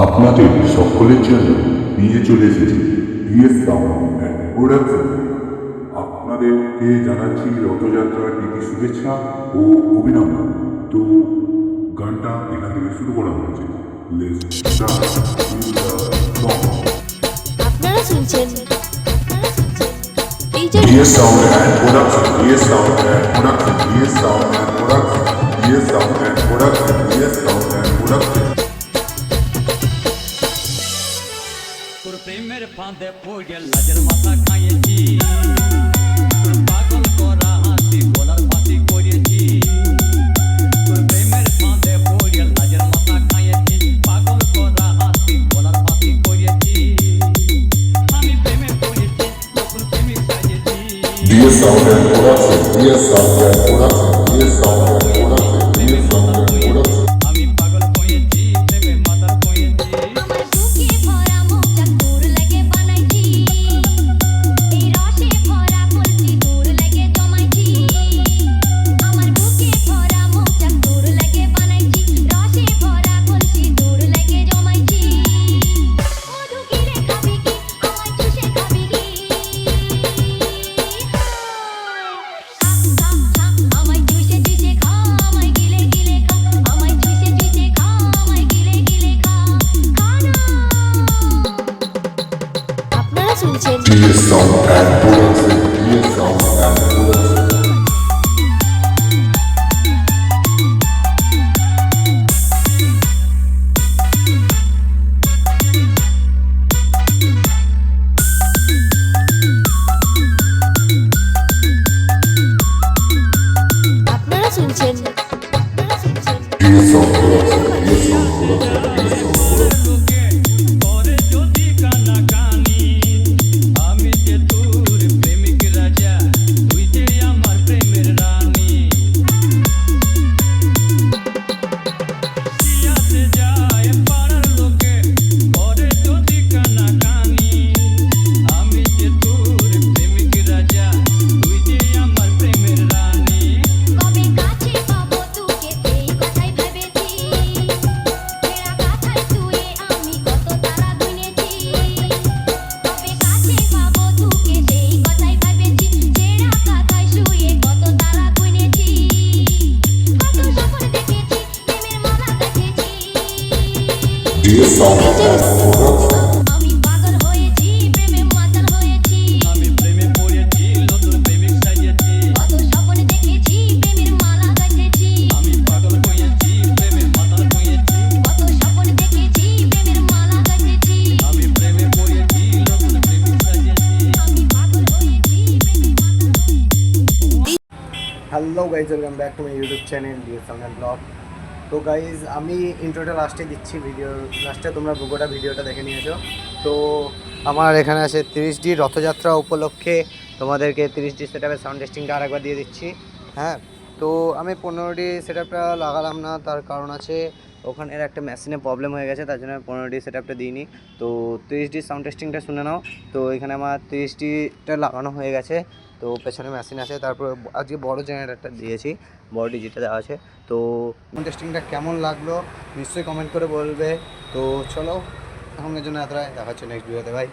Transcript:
আপনাদের সকলের জন্য নিয়ে চলে এসেছি বিএস সাউন্ড অ্যান্ড প্রোডাকশন। আপনাদেরকে জানাচ্ছি রথযাত্রার প্রীতি শুভেচ্ছা ও অভিনন্দন। তো গানটা এখান থেকে শুরু করা হচ্ছে। আপনারা শুনছেন BS sound and production, BS sound and production, BS sound and production, BS sound and production, BS sound and production. তোর প্রেমের ফাঁদে পড়ে লাজের মাথা খাইয়েছি, তোর পাগল করা হাসি গলার ফাঁসি করেছি। তোর প্রেমের ফাঁদে পড়ে লাজের মাথা খাইয়েছি, পাগল করা হাসি গলার ফাঁসি করেছি। আমি প্রেমে পড়েছি, নতুন প্রেমিক সাজেছি। BS sound and production, BS sound and production, BS sound and production, BS sound and production. আমি পাগল হয়েছি, প্রেমে মাতাল হয়েছি। আমার বুকে ভরা মুখটা তোর লাগে বানাইছি, এই রসে ভরা ফুলটি তোর লাগে জমাইছি। আমার বুকে ভরা মুখটা তোর লাগে বানাইছি, রসে ভরা ফুলটি তোর লাগে জমাইছি। মধু গিলে খাবি কি, আমায় চুষে খাবি কি? আমায় চুষে চুষে খা, আমায় গিলে গিলে খা, আমায় চুষে চুষে খা, আমায় গিলে গিলে খা, খা না। আপনারা শুনছেন BS sound and production, BS sound and production. আপনারা শুনছেন BS sound production, BS sound production, BS sound production. লোকে করে যদি কানাকানি, আমি যে তোর প্রেমিক রাজা, তুই যে আমার প্রেমের রানী। কিয়াতে যায় পাড়ার লোকে করে যদি কানাকানি, আমি যে তোর প্রেমিক রাজা, তুই যে আমার প্রেমের রানী। কবে কাছে পাবো তোকে এই কথাই ভেবেছি, তেরা কথায় শুয়ে আমি কত তারা গুনেছি। কবে কাছে পাবো তোকে সেই কথাই ভেবেছি, তেরা কথায় শুয়ে কত তারা গুনেছি। কত স্বপ্ন দেখেছি, প্রেমের মালা গেঁথেছি। BS sound and production. আমি পাগল হয়েছি, প্রেমে মাতাল হয়েছি। আমি প্রেমে পড়েছি, নতুন প্রেমিক সাজিয়েছি। কত স্বপ্ন দেখেছি, প্রেমের মালা গেঁথেছি। আমি পাগল হয়েছি, প্রেমে মাতাল হয়েছি। কত স্বপ্ন দেখেছি, প্রেমের মালা গেঁথেছি। আমি প্রেমে পড়েছি, নতুন প্রেমিক সাজিয়েছি। আমি পাগল হয়েছি, প্রেমে মাতাল হয়েছি। Hello guys, welcome back to my YouTube channel BS sound and blog. তো গাইজ, আমি ইন্ট্রোটা লাস্টে দিচ্ছি, ভিডিওর লাস্টে তোমরা গোটা ভিডিওটা দেখে নিয়েছো। তো আমার এখানে আছে 30D রথযাত্রা উপলক্ষে তোমাদেরকে 30D সেটআপের সাউন্ড টেস্টিংটা আরেকবার দিয়ে দিচ্ছি। হ্যাঁ, তো আমি 15D সেটআপটা লাগালাম না, তার কারণ আছে ওখানের একটা মেশিনে প্রবলেম হয়ে গেছে, তার জন্য 15D সেটআপটা দিইনি। তো 30D সাউন্ড টেস্টিংটা শুনে নাও। তো এখানে আমার 30Dটা লাগানো হয়ে গেছে, তো পেছনে মেশিন আছে। তারপর আজকে বড় জেনারেটরটা দিয়েছি, বড় ডিজিটা দেওয়া আছে। তো টেস্টিংটা কেমন লাগলো নিশ্চয়ই কমেন্ট করে বলবে। তো চলো, এখনের জন্য এতটাই, দেখা হচ্ছে নেক্সট ভিডিওতে, ভাই।